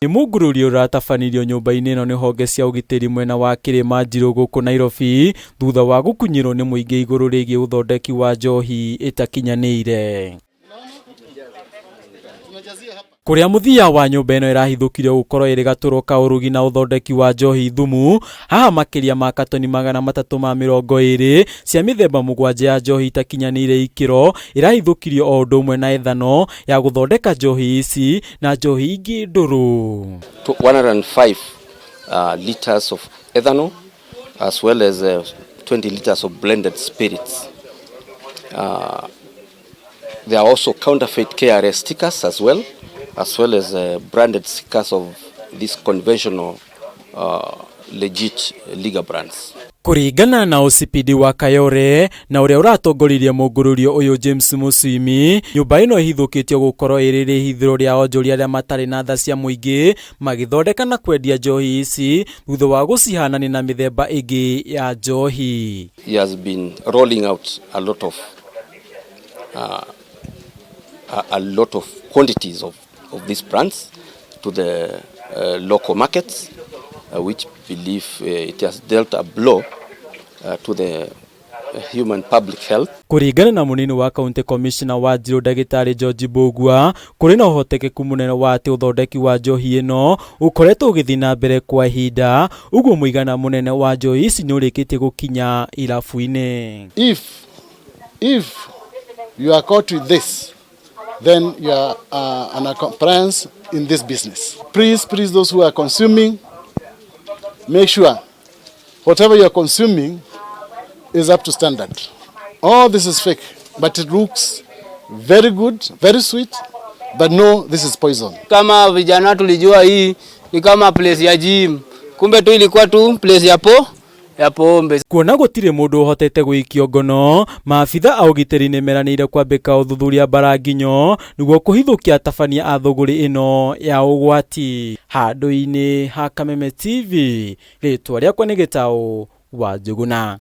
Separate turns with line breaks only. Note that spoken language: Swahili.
Ni mugururi uratafanirio nyumba-ini ino ni honge cia ugitiri mwena wa KIRIMA Njiru GUKU NAIROBI thutha wa gukunyirwo ni muingi iguru rigie uthondeki wa njohi itakinyaniire. Kuria muthia wa nyumba ino irahithukio gukorwo iri gaturo ka urugi na uthondeki wa njohi thumu haha makiria ma katoni 320 cia mithemba 7 ya njohi itakinyaniire IKIRO irahithukio o undu umwe na ETHANOL ya guthondeka njohi ici na njohi ingi nduru.
105 liters of ethanol as well as 20 liters of blended spirits. There are also counterfeit KRS stickers as well as branded stickers of these conventional legit legal brands.
Kuringana na usipidi wa Kayore na uria uratongoririe mugururio uyu James Musimi, nyumba ino ihithukitio gukorwo iriri hithiro ria onjoria aria matari na tha cia muingi magithondeka na kwendia njohi ici thutha wa gucihanani na mithemba ingi ya njohi.
He has been rolling out a lot of quantities of these brands to the local markets, which believe it has dealt a blow to the human public health.
Kuringana na munini wa County Commissioner wa Njiru Dagitari George Bogua, kuri na uhotekeku munene wa ati uthondeki wa njohi ino ukoretwo ugithii na mbere kwa ihinda, uguo muigana munene wa njohi ici ni urikitie gukinya irafu-ini.
If you are caught with this, then you are an apprentice in this business. Please, those who are consuming, make sure whatever you are consuming is up to standard. All this is fake, but it looks very good, very sweet, but no, this is poison.
Kama vijana tulijua hii ni kama place ya gym, kumbe tu ilikuwa tu place ya pombe.
Kuona gutire mundu uhotete guikio ngono, maabitha a ugitiri ni meranire kwambika uthuthuria baranginyo niguo kuhithukia tabania a thuguri ino ya ugwati. Handu-ini ha Kameme TV, ritwa riakwa ni Gitau wa Njuguna.